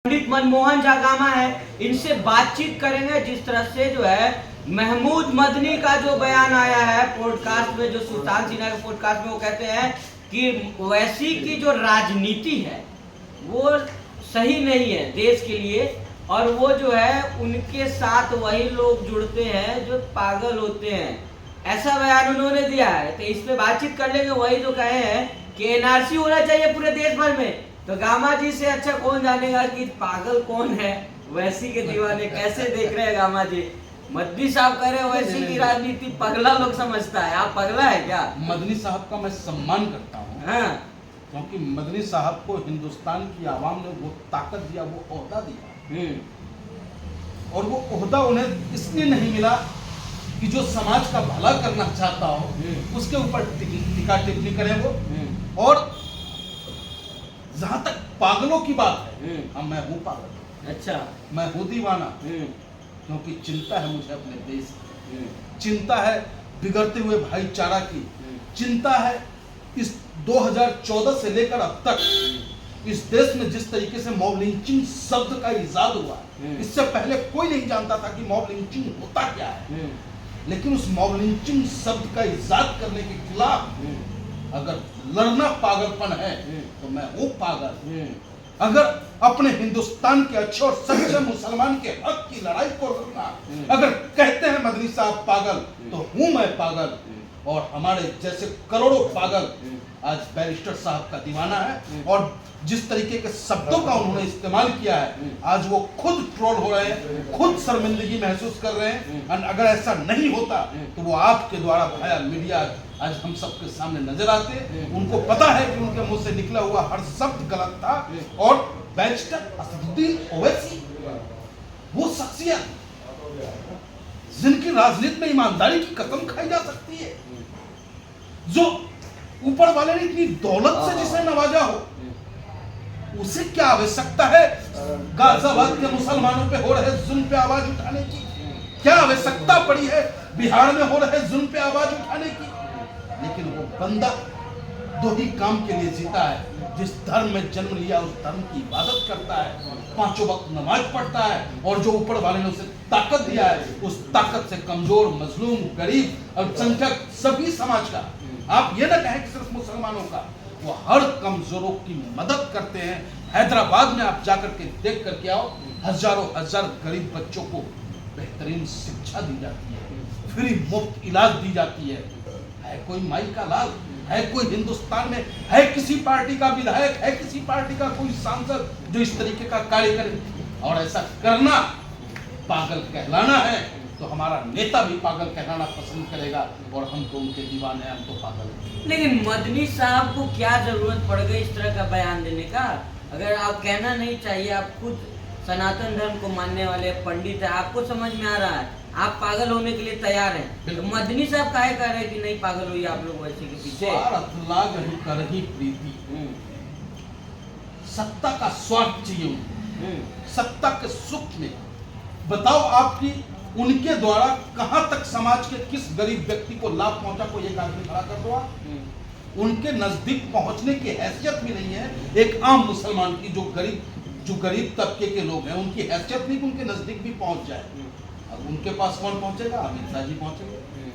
पंडित Manmohan Jha gamma है, इनसे बातचीत करेंगे। जिस तरह से जो है महमूद मदनी का जो बयान आया है पॉडकास्ट में, जो सुल्तान सिन्हा के पॉडकास्ट में, वो कहते हैं कि वैसी की जो राजनीति है वो सही नहीं है देश के लिए, और वो जो है उनके साथ वही लोग जुड़ते हैं जो पागल होते हैं। ऐसा बयान उन्होंने दिया है, तो इस पे बातचीत कर लेंगे। वही जो कहे हैं कि एनआरसी होना चाहिए पूरे देश भर में, तो गामा जी से अच्छा कौन जानेगा कि पागल कौन है, वैसी के दीवाने कैसे देख रहे हैं गामा जी। मदनी साहब कह रहे वैसी की राजनीति पगला लोग समझता है, आप पगला है क्या? मदनी साहब का मैं सम्मान करता हूँ, हाँ, क्योंकि मदनी साहब को हिंदुस्तान की आवाम ने वो ताकत दिया, वो ओहदा दिया, और वो ओहदा उन्हें इसलिए नहीं मिला कि जो समाज का भला करना चाहता हो उसके ऊपर टीका टिप्पणी करें वो। और जहां तक पागलों की बात है, हाँ मैं हूँ पागल, अच्छा, मैं हूँ दीवाना, क्योंकि चिंता है मुझे अपने देश की, चिंता है बिगड़ते हुए भाईचारा की, चिंता है इस 2014 से लेकर अब तक इस देश में जिस तरीके से मॉब लिंचिंग शब्द का इजाद हुआ है। इससे पहले कोई नहीं जानता था कि मॉब लिंचिंग होता क्या है, लेकिन उस मॉब लिंचिंग शब्द का इजाद करने के खिलाफ अगर लड़ना पागलपन है तो मैं हूँ पागल। अगर अपने हिंदुस्तान के अच्छे और सच्चे मुसलमान के हक की लड़ाई को लड़ना, अगर कहते हैं मदनी साहब पागल, तो हूं मैं पागल। और हमारे जैसे करोड़ों पागल आज बैरिस्टर साहब का दीवाना है, और जिस तरीके के शब्दों का उन्होंने इस्तेमाल किया है, आज वो खुद ट्रोल हो रहे हैं, खुद शर्मिंदगी महसूस कर रहे हैं। और अगर ऐसा नहीं होता तो वो आपके द्वारा भाया मीडिया आज हम सबके सामने नजर आते। उनको पता है कि उनके मुंह से निकला हुआ हर शब्द गलत था। और बैरिस्टर असदुद्दीन ओवैसी वो शख्सियत जिनकी राजनीति में ईमानदारी की कसम खाई जा सकती है, जो ऊपर वाले ने इतनी दौलत से जिसे नवाजा हो, उसे क्या आवश्यकता है गाजियाबाद के मुसलमानों पे हो रहे जुल्म पे आवाज उठाने की? क्या आवश्यकता पड़ी है बिहार में हो रहे जुल्म पे आवाज उठाने की? लेकिन वो बंदा दो ही काम के लिए जीता है, जिस धर्म में जन्म लिया उस धर्म की इबादत करता है, 5 वक्त नमाज पढ़ता है, और जो ऊपर वाले ने उसे ताकत दिया है, उस ताकत से कमजोर, मजलूम, गरीब, अल्पसंख्यक सभी समाज का, आप ये ना कहें कि सिर्फ मुसलमानों का, वो हर कमजोरों की मदद करते हैं। हैदराबाद में आप जाकर के देख करके आओ, हजारों हजार गरीब बच्चों को बेहतरीन शिक्षा दी जाती है, फ्री मुफ्त इलाज दी जाती है कोई माई का लाल है, कोई हिंदुस्तान में है किसी पार्टी का विधायक, है किसी पार्टी का कोई सांसद जो इस तरीके का कार्य करे? और ऐसा करना पागल कहलाना है तो हमारा नेता भी पागल कहलाना पसंद करेगा, और हम तो उनके दीवाने हैं, हम तो पागल हैं। लेकिन मदनी साहब को क्या जरूरत पड़ गई इस तरह का बयान देने का? अगर आप कहना नहीं चाहिए, आप खुद सनातन धर्म को मानने वाले पंडित है, आपको समझ में आ रहा है, आप पागल होने के लिए तैयार हैं, तो मदनी साहब काहे कह रहे हैं कि नहीं पागल हुई आप लोग वैसे के पीछे? स्वार्थ लाग ही कर ही प्रीति, सत्ता का स्वार्थ चाहिए उनको, सत्ता के सुख में। बताओ आपकी उनके द्वारा कहां तक समाज के किस गरीब व्यक्ति को लाभ पहुंचा, कोई एक आदमी खड़ा कर दो आप। उनके नजदीक पहुंचने की हैसियत भी नहीं है एक आम मुसलमान की, जो गरीब तबके के लोग हैं, उनकी हैसियत नहीं कि उनके नजदीक भी पहुंच जाए। अब उनके पास कौन पहुंचेगा? अमित शाह जी पहुंचेंगे।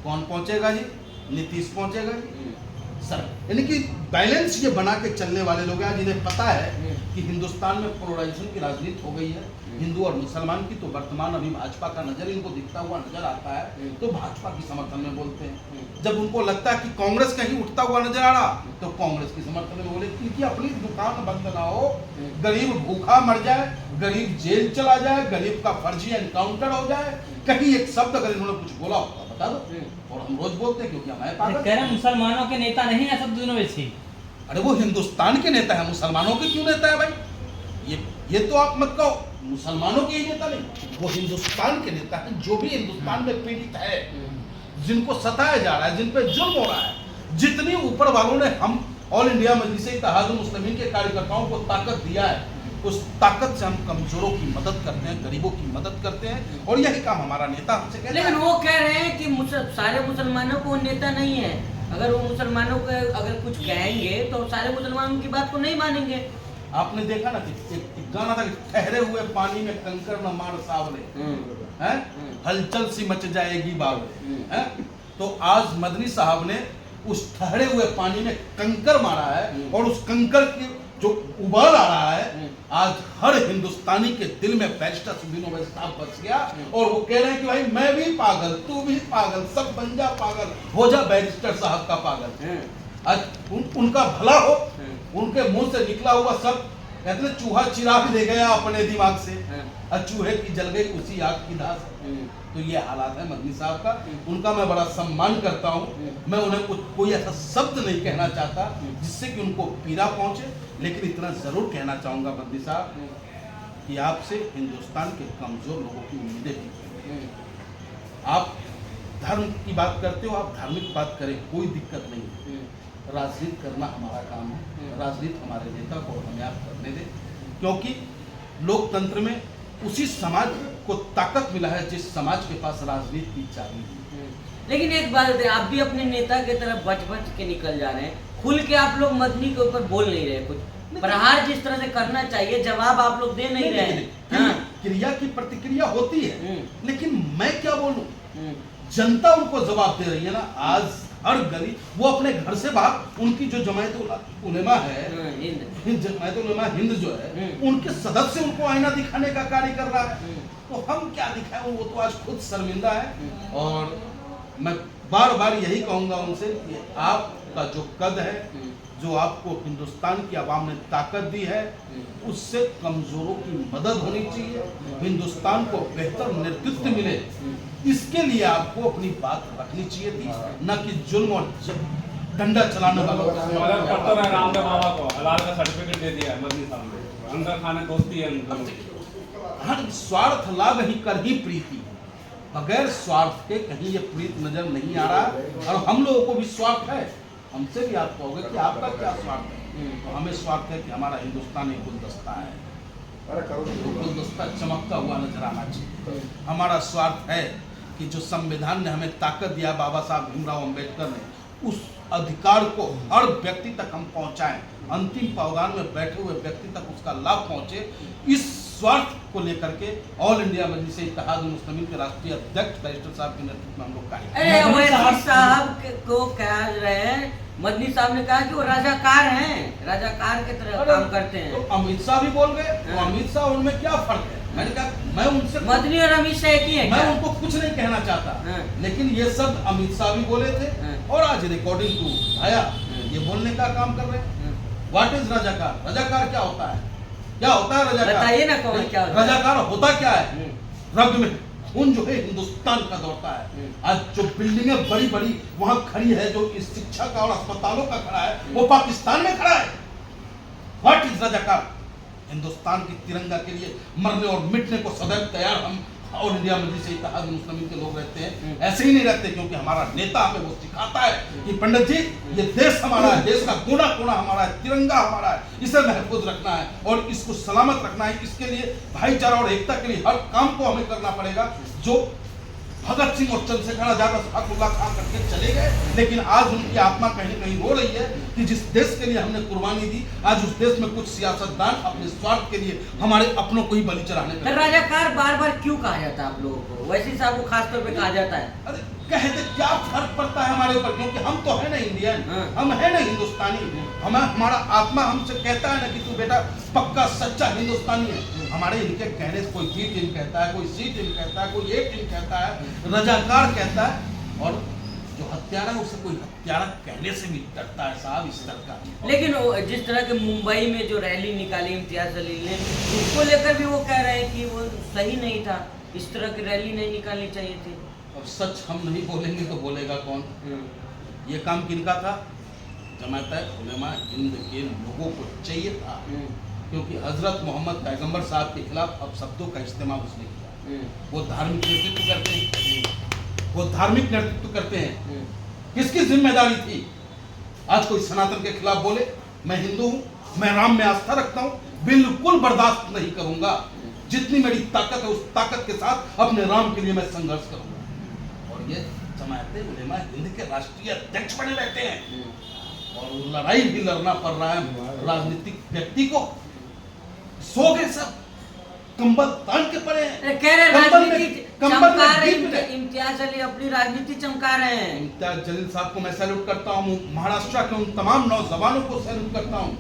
कौन पहुंचेगा जी? नीतीश पहुंचेगा जी। सर यानी कि बैलेंस ये बना के चलने वाले लोग हैं जिन्हें पता है कि हिंदुस्तान में पोलराइजेशन की राजनीति हो गई है हिंदू और मुसलमान की। तो वर्तमान अभी भाजपा का नजर इनको दिखता हुआ नजर आता है, तो भाजपा की समर्थन में बोलते हैं। जब उनको लगता है कि कांग्रेस कहीं उठता हुआ नजर आ रहा, तो कांग्रेस की समर्थन में बोले, क्योंकि अपनी दुकान बंद ना हो, गरीब भूखा मर जाए, गरीब जेल चला जाए, गरीब का फर्जी एनकाउंटर हो जाए, कहीं एक शब्द अगर इन्होंने कुछ बोला होगा बता दो। और हम रोज बोलते हैं क्योंकि हमारे पास कह रहे मुसलमानों के नेता नहीं है सब दोनों वैसे। अरे वो हिंदुस्तान के नेता है, मुसलमानों के क्यों नेता है भाई? ये तो आप मत कहो मुसलमानों के ही नेता नहीं, वो हिंदुस्तान के नेता है, जो भी हिंदुस्तान में पीड़ित है, जिनको सताया जा रहा है, जिन पे जुल्म हो रहा है। जितनी ऊपर वालों ने हम ऑल इंडिया मजलिस इत्तेहादुल मुस्लिमीन के कार्यकर्ताओं को ताकत दिया है, उस ताकत से हम कमजोरों की मदद करते हैं, गरीबों की मदद करते हैं, और यही काम हमारा नेता हमसे कहता है। लेकिन वो कह रहे हैं कि सारे मुसलमानों को नेता नहीं है, अगर वो मुसलमानों को अगर कुछ कहेंगे तो सारे मुसलमानों की बात को नहीं मानेंगे। आपने देखा ना कि गाना था कि ठहरे हुए पानी में कंकर न मार सावले, हैं हलचल सी मच जाएगी बावले, हैं। तो आज मदनी साहब ने उस ठहरे हुए पानी में कंकर मारा है और उस कंकर की जो उबाल आ रहा है, आज हर हिंदुस्तानी के दिल में बैरिस्टर सुब्बीनो वैद्य साहब बच गया और वो कह रहे हैं कि भाई मैं भी पागल, तू भी पागल, सब बन जा पागल, हो जा बैरिस्टर साहब का पागल। आज उनका भला हो, उनके मुंह से निकला हुआ सब कहते हैं चूहा चिराग ले गया अपने दिमाग से, और चूहे की जल गई उसी आग की दास। तो ये हालात है मदनी साहब का। उनका मैं बड़ा सम्मान करता हूँ, मैं उन्हें कोई ऐसा शब्द नहीं कहना चाहता जिससे कि उनको पीड़ा पहुंचे, लेकिन इतना जरूर कहना चाहूंगा मदनी साहब कि आपसे हिंदुस्तान के कमजोर लोगों की उम्मीदें भी, आप धर्म की बात करते हो, आप धार्मिक बात करें, कोई दिक्कत नहीं। राजनीति करना हमारा काम है, राजनीति हमारे नेता को हमें आप करने दें, क्योंकि लोकतंत्र में उसी समाज को ताकत मिला है जिस समाज के पास राजनीति की चाबी है। लेकिन एक बात है, आप भी अपने नेता की तरफ बच के निकल जा रहे हैं, खुल के आप लोग मदनी के ऊपर बोल नहीं रहे, कुछ प्रहार जिस तरह से करना चाहिए जवाब आप लोग दे नहीं रहे हैं। क्रिया की प्रतिक्रिया होती है, लेकिन मैं क्या बोलूं, जनता उनको जवाब दे रही है ना। आज हर गली, वो अपने घर से बाहर उनकी जो जमायत उलेमा है, जमायत उलेमा हिंद जो है, उनके सदस्य उनको आईना दिखाने का कार्य कर रहा है। तो हम क्या दिखाएं, वो तो आज खुद शर्मिंदा है। और मैं बार बार यही कहूंगा उनसे कि आपका जो कद है, जो आपको हिंदुस्तान की आवाम ने ताकत दी है, उससे कमजोरों की मदद होनी चाहिए, हिंदुस्तान को बेहतर नेतृत्व मिले, इसके लिए आपको अपनी बात रखनी चाहिए थी, न कि जुल्म और डंडा चलाने वालों का। मदद करता रहा रामदेव बाबा को, हलाल का सर्टिफिकेट दे दिया है मदनी साहब ने, अंदर खाने दोस्ती है उनकी। हर स्वार्थ लाभ ही कर ही प्रीति, बगैर स्वार्थ के कहीं ये प्रीत नजर नहीं आ रहा। और हम लोगों को भी स्वार्थ है, हमसे भी आप कहोगे कि आपका क्या स्वार्थ है, तो हमें स्वार्थ है कि हमारा हिंदुस्तान एक गुलदस्ता है, तो गुलदस्ता चमकता हुआ नजर आना चाहिए। हमारा स्वार्थ है कि जो संविधान ने हमें ताकत दिया, बाबा साहब भीमराव अंबेडकर ने, उस अधिकार को हर व्यक्ति तक हम पहुंचाएं, अंतिम पावदान में बैठे हुए व्यक्ति तक उसका लाभ पहुंचे। इस स्वार्थ को लेकर के ऑल इंडिया मजलिस इत्तेहाद मुस्लिमीन के राष्ट्रीय अध्यक्ष बैरिस्टर साहब के नेतृत्व में हम लोग कार्य। मदनी साहब को कह रहे हैं, मदनी साहब ने कहा कि वो राजाकार हैं, राजाकार की तरह काम करते हैं। तो अमित शाह भी बोल गए, तो अमित शाह उनमें क्या फर्क है? मैंने कहा मैं उनसे, मदनी और अमित शाह एक ही है, मैं उनको कुछ नहीं कहना चाहता, लेकिन ये शब्द अमित शाह भी बोले थे और आज रिकॉर्डिंग टू आया, ये बोलने का काम कर रहे हैं। What is राजाकार? राजाकार क्या होता है? क्या होता है राजाकार? बताइए ना कौन क्या होता है? राजाकार होता क्या है? रग में खून जो है हिंदुस्तान का दौड़ता है। आज जो बिल्डिंगें बड़ी बड़ी वहां खड़ी है, जो इस शिक्षा का और अस्पतालों का खड़ा है, वो पाकिस्तान में खड़ा है। What is राजाकार? हिंदुस्तान की तिरंगा के लिए मरने और मिटने को सदैव तैयार हम ऑल इंडिया मजलिस इत्तेहाद मुस्लिमीन के लोग रहते हैं। ऐसे ही नहीं रहते, क्योंकि हमारा नेता हमें वो सिखाता है कि पंडित जी ये देश हमारा है, देश का कोना कोना हमारा है, तिरंगा हमारा है, इसे महफूज रखना है और इसको सलामत रखना है। इसके लिए भाईचारा और एकता के लिए हर काम को हमें करना पड़ेगा। जो भगत सिंह और चंद्रशेखर आजाद शफाकुल्लाह खां करके चले गए, लेकिन आज उनकी आत्मा कहीं न कहीं रो रही है कि जिस देश के लिए हमने कुर्बानी दी, आज उस देश में कुछ सियासतदान अपने स्वार्थ के लिए हमारे अपनों को ही बलि चढ़ाने पे। राजाकार बार बार क्यों कहा जाता है आप लोगों को? वैसे साहब को खास तौर पे कहा जाता है। अरे कहते क्या फर्क पड़ता है हमारे ऊपर, क्योंकि हम तो है ना इंडियन, हम है ना हिंदुस्तानी। हमें हमारा आत्मा हमसे कहता है ना कि तू बेटा पक्का सच्चा हिंदुस्तानी है। हमारे इनके कहने से कोई बी टीम कहता है, कोई सी टीम कहता है, कोई ए टीम कहता है, रजाकार कहता है, और जो हत्यारा है उसे कोई हत्यारा कहने से भी डरता है साहब, इस तरह का। लेकिन जिस तरह के मुंबई में जो रैली निकाली इम्तियाज जलील ने, उसको लेकर भी वो कह रहे हैं कि वो सही नहीं था, इस तरह की रैली नहीं निकालनी चाहिए थी। अब सच हम नहीं बोलेंगे तो बोलेगा कौन? ये काम किनका था? जमात उलेमा हिंद के लोगों को चाहिए था, क्योंकि हजरत मोहम्मद पैगंबर साहब के खिलाफ अब शब्दों का इस्तेमाल उसने किया। वो धार्मिक नेतृत्व करते हैं, वो धार्मिक नेतृत्व करते हैं। किसकी जिम्मेदारी थी? आज कोई सनातन के खिलाफ बोले मैं हिंदू हूँ, मैं राम में आस्था रखता हूँ, बिल्कुल बर्दाश्त नहीं करूंगा। जितनी मेरी ताकत है उस ताकत के साथ अपने राम के लिए मैं संघर्ष करूंगा। और ये जमात उलेमा हिंद के राष्ट्रीय अध्यक्ष बने रहते हैं और लड़ाई भी लड़ना पड़ रहा है राजनीतिक व्यक्ति को। सो गए सब, कंबल तान के पड़े हैं। अरे कह रहे कंबल में- राजनीति कंबल में चमका रहे दीप है। इम्तियाज अली अपनी राजनीति चमका रहे हैं। इम्तियाज जलील साहब को मैं सैल्यूट करता हूँ, महाराष्ट्र के उन तमाम नौजवानों को सैल्यूट करता हूँ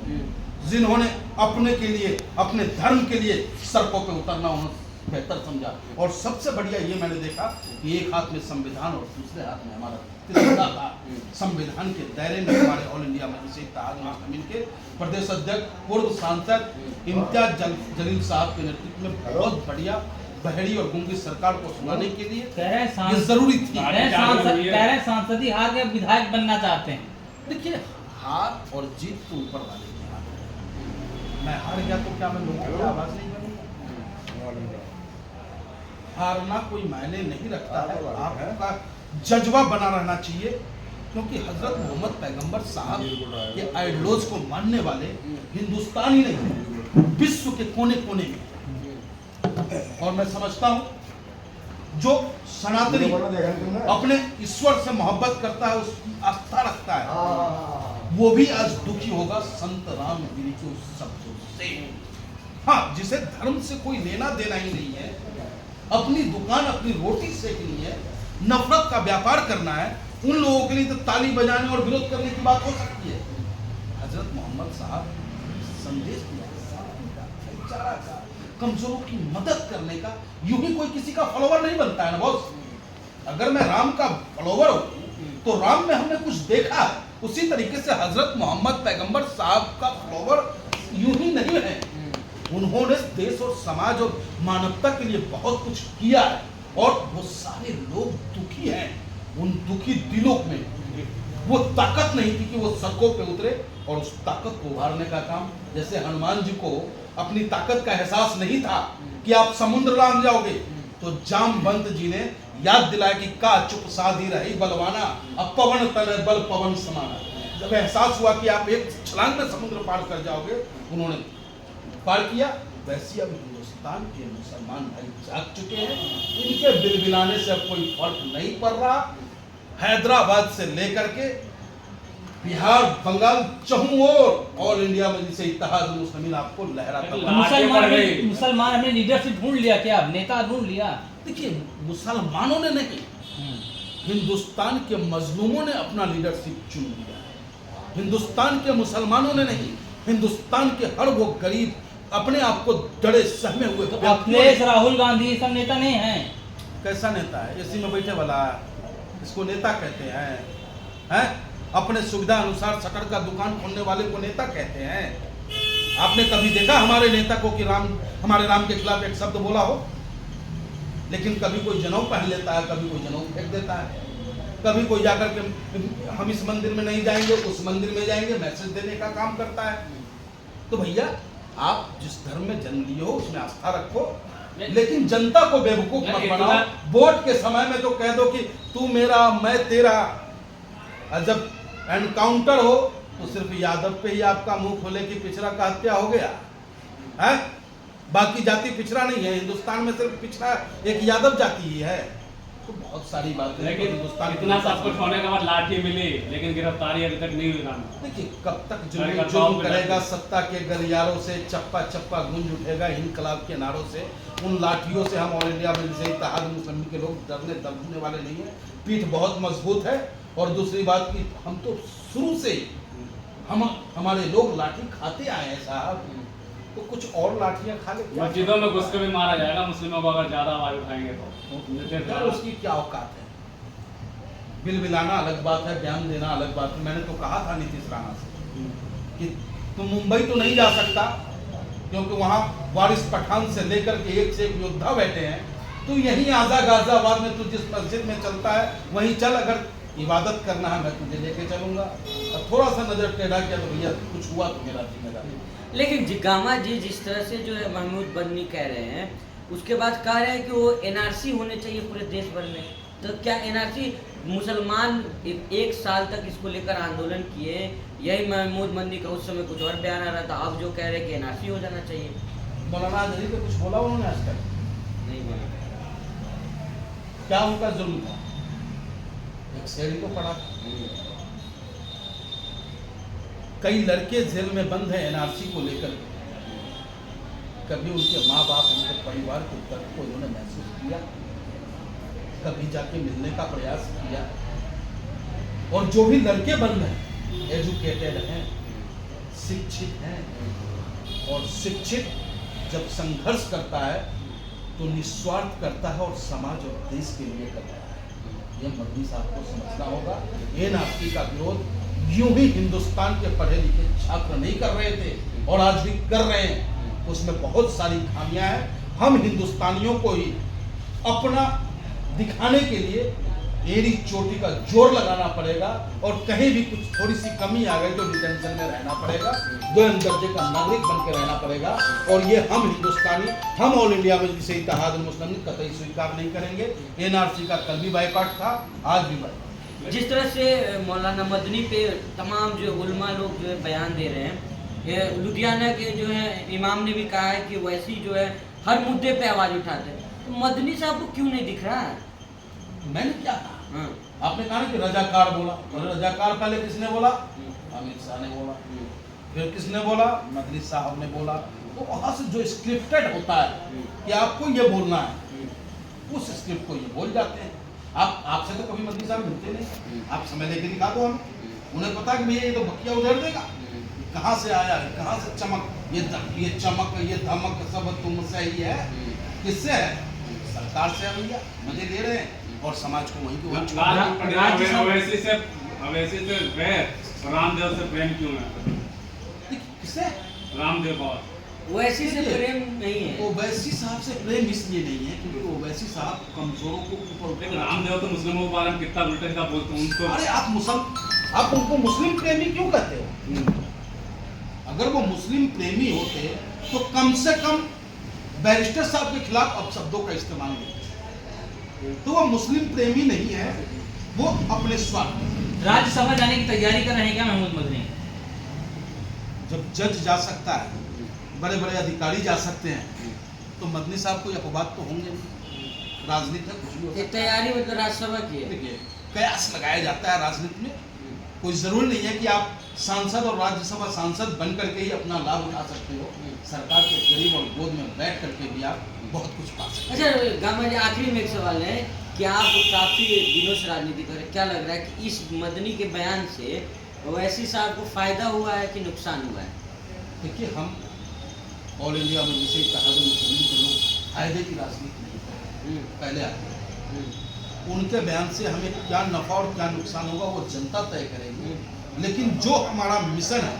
जिन्होंने अपने के लिए, अपने धर्म के लिए सड़कों पे उतरना उन्होंने बेहतर समझा। और सबसे बढ़िया ये मैंने देखा कि एक हाथ में संविधान और दूसरे हाथ में हमारा तिरंगा था। संविधान के दायरे में हमारे ऑल इंडिया मजलिस इत्तेहाद मुस्लिमीन के प्रदेश अध्यक्ष पूर्व सांसद इम्तियाज जलील साहब के नेतृत्व में बहुत बढ़िया बहरी और गूंगी सरकार को सुनाने के लिए कह रहे हैं ये जरूरी थी। कह रहे हैं सांसद ही हार के विधायक बनना चाहते हैं। देखिए, हार और जीत तो ऊपर वाले के हाथ में। मैं हार गया तो क्या मैं लोगों की आवाज नहीं बनूंगा? हारना कोई मायने नहीं रखता है, आपका जज्बा बना रहना चाहिए। क्योंकि हजरत मोहम्मद पैगंबर साहब के आइडियोलॉजी को मानने वाले हिंदुस्तान ही नहीं, विश्व के कोने कोने में। और मैं समझता हूं जो सनातनी अपने ईश्वर से मोहब्बत करता है, उसकी आस्था रखता है, वो भी आज दुखी होगा संत रामगिरी के उस शब्दों से। हाँ, जिसे धर्म से कोई लेना देना ही नहीं है, अपनी दुकान अपनी रोटी सेकनी है, नफरत का व्यापार करना है, उन लोगों के लिए तो ताली बजाने और विरोध करने की बात हो सकती है। हजरत मोहम्मद साहब संदेश दिया शांति का, भाईचारा का, कमजोरों की मदद करने का। यूं ही कोई किसी का फॉलोवर नहीं बनता है ना बॉस। अगर मैं राम का फॉलोवर हूं तो राम में हमने कुछ देखा है, उसी तरीके से हजरत मोहम्मद पैगंबर साहब का फॉलोवर यूं ही नहीं है। उन्होंने देश और समाज और मानवता के लिए बहुत कुछ किया है और वो सारे लोग दुखी हैं। उन दुखी दिलों में वो ताकत नहीं थी कि वो सड़कों पे उतरे और उस ताकत को उभारने का काम, जैसे हनुमान जी को अपनी ताकत का एहसास नहीं था कि आप समुद्र लांघ जाओगे, तो जामवंत जी ने याद दिलाया कि का चुप साधी रही बलवाना, अब पवन तन बल पवन समाना। जब एहसास हुआ कि आप एक छलांग में समुद्र पार कर जाओगे, उन्होंने पार किया। वैसे अब हिंदुस्तान के मुसलमान भाई जाग चुके हैं, इनके बिलबिलाने से अब कोई फर्क नहीं पड़ रहा। हैदराबाद से लेकर के बिहार, बंगाल, चहुं ओर ऑल इंडिया मजलिस इत्तेहाद मुस्लिमीन आपको लहराता हुआ। मुसलमान अपने लीडरशिप ढूंढ लिया, क्या नेता ढूंढ लिया? देखिए, मुसलमानों ने नहीं, हिंदुस्तान के मजलूमों ने अपना लीडरशिप चुन लिया है। हिंदुस्तान के मुसलमानों ने नहीं, हिंदुस्तान के हर वो गरीब अपने आप को डरे सहमे हुए तो अखिलेश, राहुल गांधी सब नेता नहीं हैं। कैसा नेता है? एसी में बैठे वाला, इसको नेता कहते हैं? हैं? अपने सुविधा अनुसार शटर का दुकान खोलने वाले को नेता कहते हैं? आपने कभी देखा हमारे नेता को कि हमारे राम के खिलाफ एक शब्द बोला हो? लेकिन कभी कोई जनेऊ पहन लेता है, कभी कोई जनेऊ फेंक देता है, कभी कोई जाकर के हम इस मंदिर में नहीं जाएंगे, उस मंदिर में जाएंगे, मैसेज देने का काम करता है। तो भैया, आप जिस धर्म में जन्म लिए हो उसमें आस्था रखो, लेकिन जनता को बेवकूफ मत बनाओ। वोट के समय में तो कह दो कि तू मेरा मैं तेरा, और जब एनकाउंटर हो तो सिर्फ यादव पे ही आपका मुंह खोले कि पिछड़ा का हत्या हो गया है। बाकी जाति पिछड़ा नहीं है, हिंदुस्तान में सिर्फ पिछड़ा एक यादव जाति ही है। तो बहुत सारी बातें लेकिन हिंदुस्तान इतना सब कुछ होने के बाद लाठी मिली, लेकिन गिरफ्तारी अभी तक नहीं हुई राम। देखिए, कब तक जुल्म करेगा सत्ता के गलियारों से, चप्पा चप्पा गूंज उठेगा इनकलाब के नारों से। उन लाठियों से हम ऑल इंडिया मजलिस इत्तेहाद मुस्लिमीन के लोग दबने वाले नहीं है। पीठ बहुत मजबूत है। और दूसरी बात की, हम तो शुरू से हमारे लोग लाठी खाते आए हैं साहब, तो कुछ और लाठियां खा ले। मस्जिदों में घुस के भी मारा जाएगा मुस्लिमों को अगर ज्यादा आवाज उठाएंगे तो। यार, उसकी क्या औकात है? बिल मिलाना अलग बात है, बयान देना अलग बात है। मैंने तो कहा था नीतीश राणा से कि तुम मुंबई तो नहीं जा सकता, क्योंकि वहां वारिस पठान से लेकर के एक से एक योद्धा बैठे हैं। तो यहीं आजा गाजियाबाद में तू जिस मस्जिद में चलता है वहीं चल, अगर इबादत करना है मैं तुझे लेके चलूंगा। और थोड़ा सा नजर टेढ़ा किया तो भैया कुछ हुआ तो मेरा जिम्मेदारी। लेकिन जिगामा जी जिस तरह से जो है महमूद बन्नी कह रहे हैं, उसके बाद कह रहे हैं कि वो एनआरसी होने चाहिए पूरे देश भर में। तो क्या एनआरसी, मुसलमान एक साल तक इसको लेकर आंदोलन किए, यही महमूद बन्नी का उस समय कुछ और बयान आ रहा था, अब जो कह रहे हैं कि एनआरसी हो जाना चाहिए। मौलाना आजरी पे कुछ बोला उन्होंने आज तक? नहीं बोला। क्या उनका जुल्म था? एक शेर ही तो पड़ा था। कई लड़के जेल में बंद हैं एनआरसी को लेकर, कभी उनके माँ बाप उनके परिवार के दर्द को इन्होंने महसूस किया? कभी जाके मिलने का प्रयास किया? और जो भी लड़के बन रहे हैं, एजुकेटेड हैं, शिक्षित हैं, और शिक्षित जब संघर्ष करता है तो निस्वार्थ करता है और समाज और देश के लिए करता है। ये मदनी साहब को समझना होगा। एनआरसी का विरोध यूं ही हिंदुस्तान के पढ़े लिखे छात्र नहीं कर रहे थे और आज भी कर रहे हैं, उसमें बहुत सारी खामियां हैं। हम हिंदुस्तानियों को ही अपना दिखाने के लिए एड़ी चोटी का जोर लगाना पड़ेगा, और कहीं भी कुछ थोड़ी सी कमी आ गई तो डिटेंशन में रहना पड़ेगा, दोयम दर्जे का नागरिक बन के रहना पड़ेगा। और ये हम हिंदुस्तानी, हम ऑल इंडिया मजलिस इत्तेहादुल मुस्लिमीन कतई स्वीकार नहीं करेंगे। एनआरसी का कल भी बायकॉट था, आज भी बायकॉट। जिस तरह से मौलाना मदनी पे तमाम जो उलमा लोग जो है बयान दे रहे हैं, ये लुधियाना के जो है इमाम ने भी कहा है कि वैसी जो है हर मुद्दे पे आवाज उठाते हैं, तो मदनी साहब को क्यों नहीं दिख रहा है? मैंने क्या कहा? आपने कहा ना कि रजाकार बोला, और रजाकार पहले किसने बोला? अमित शाह ने बोला। फिर किसने बोला? मदनी साहब ने बोला। तो वहां से जो स्क्रिप्टेड होता है कि आपको ये बोलना है, उस स्क्रिप्ट को ये बोल जाते हैं। आपसे तो कभी मदनी साहब मिलते नहीं, आप समय लेके दिखा दो हमें। उन्हें पता कि भैया ये तो बकिया उधेड़ देगा, कहाँ से आया है, कहाँ से चमक, ये चमक ये धमक सब तुमसे ही है। किससे है? सरकार से है भैया, मजे दे रहे हैं और समाज को वहीं की वहीं अवैसी से वैर, रामदेव से प्रेम क्यों है? किससे? रामदेव बाबा वैसी से प्रेम नहीं है। ओवैसी साहब से प्रेम इसलिए नहीं है क्योंकि ओवैसी साहब कमजोरों को ऊपर। लेकिन रामदेव तो मुस्लिमों के बारे में कितना उल्टा सीधा बोलते हैं उनको। अरे आप उनको मुस्लिम प्रेमी क्यों कहते हो? अगर वो मुस्लिम प्रेमी होते तो कम से कम बैरिस्टर साहब के खिलाफ अपशब्दों का इस्तेमाल नहीं करते। तो वो मुस्लिम प्रेमी नहीं है, वो अपने स्वार्थ। राज्यसभा जाने की तैयारी कर रहे हैं क्या महमूद मदनी? जब जज जा सकता है, बड़े बड़े अधिकारी जा सकते हैं, तो मदनी साहब को अपवाद तो होंगे नहीं। राजनीति है, कुछ भी हो सकता है। तैयारी मतलब राज्यसभा की है। देखिए, कयास लगाया जाता है राजनीति में। कोई जरूरी नहीं है कि आप सांसद और राज्यसभा सांसद बन करके ही अपना लाभ उठा सकते हो। सरकार के करीब और गोद में बैठ करके भी आप बहुत कुछ पा सकते हो। अच्छा गामा जी, आखिरी में एक सवाल है कि आप काफी दिनों से राजनीति कर रहे हैं, क्या लग रहा है कि इस मदनी के बयान से ओवैसी साहब को फायदा हुआ है कि नुकसान हुआ है? देखिए, हम ऑल इंडिया मजलिस इत्तेहादुल मुस्लिमीन के लोग फायदे की राजनीति नहीं करते, पहले आते हैं। उनके बयान से हमें क्या नफा और क्या नुकसान होगा वो जनता तय करेगी। लेकिन जो हमारा मिशन है,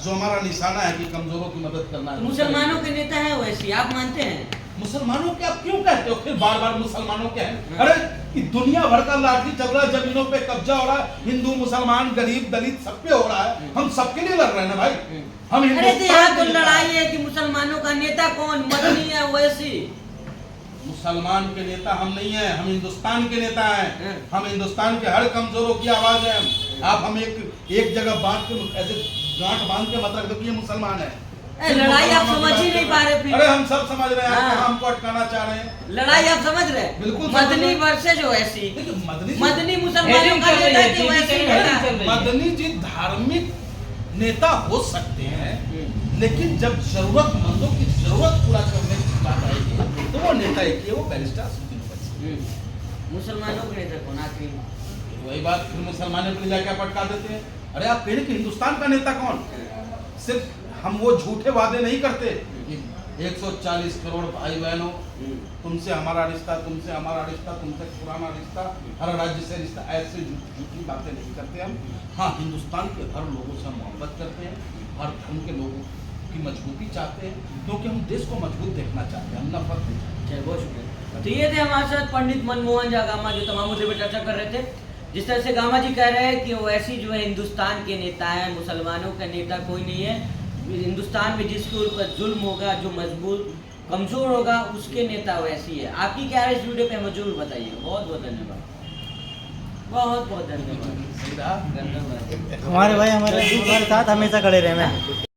जो हमारा निशाना है कि कमजोरों की मदद करना है। मुसलमानों के नेता है वैसे, आप मानते हैं? मुसलमानों के आप क्यों कहते हो? फिर बार बार मुसलमानों के हैं। अरे कि दुनिया भर का लाठी चल रहा है, जमीनों पे कब्जा हो रहा है, हिंदू मुसलमान गरीब दलित सब पे हो रहा है। हम सबके लिए लड़ रहे हैं ना भाई। हम अरे तो यहाँ तो लड़ाई है कि मुसलमानों का नेता कौन, मदनी है वैसी? मुसलमान के नेता हम नहीं है, हम हिंदुस्तान के नेता हैं। हम हिंदुस्तान के हर कमजोरों की आवाज है। आप हम एक जगह बांध के ऐसे गांठ बांध के मत रख दो कि ये मुसलमान है। लड़ाई आप समझ ही नहीं पा रहे। अरे हम सब समझ रहे हैं, हाँ। आप हमको अटकाना चाह रहे हैं। लड़ाई आप समझ रहे हैं? बिल्कुल मदनी वर्सेज वैसी। मदनी मुसलमानों का नेता है कि वैसी नेता? मदनी जी धार्मिक नेता हो सकते हैं, लेकिन जब जरूरतमंदों की जरूरत पूरा करने की बात आएगी तो वो नेता एक ही है, वो बैरिस्टर। मुसलमानों के नेता कौन? आखिरी वही बात, फिर मुसलमानों को ले जाकर पटका देते हैं। अरे आप कहें कि हिंदुस्तान का नेता कौन? सिर्फ हम वो झूठे वादे नहीं करते कि 140 करोड़ भाई बहनों, तुमसे हमारा रिश्ता, तुमसे हमारा रिश्ता, तुमसे पुराना रिश्ता, हर राज्य से रिश्ता, ऐसे झूठी बातें नहीं करते हम। हाँ, हिंदुस्तान के हर लोगों से हम मोहब्बत करते हैं, हर धर्म के लोगों की मजबूती चाहते हैं, क्योंकि हम देश को मजबूत देखना चाहते हैं, हम नफरत नहीं चाहते। बहुत शुक्रिया। तो ये थे हमारे साथ पंडित मनमोहन झा गामा, जो तमाम मुद्दे पर चर्चा कर रहे थे। जिस तरह से गामा जी कह रहे हैं कि ओवैसी जो है हिंदुस्तान के नेता है, मुसलमानों का नेता कोई नहीं है। हिंदुस्तान में जिसके ऊपर जुल्म होगा, जो मजबूत कमजोर होगा, उसके नेता वैसी है। आपकी क्या है इस वीडियो पे हमें जरूर बताइएगा। बहुत बहुत धन्यवाद, बहुत बहुत धन्यवाद। सही रहा। धन्यवाद। हमारे भाई हमारे साथ हमेशा खड़े रहे।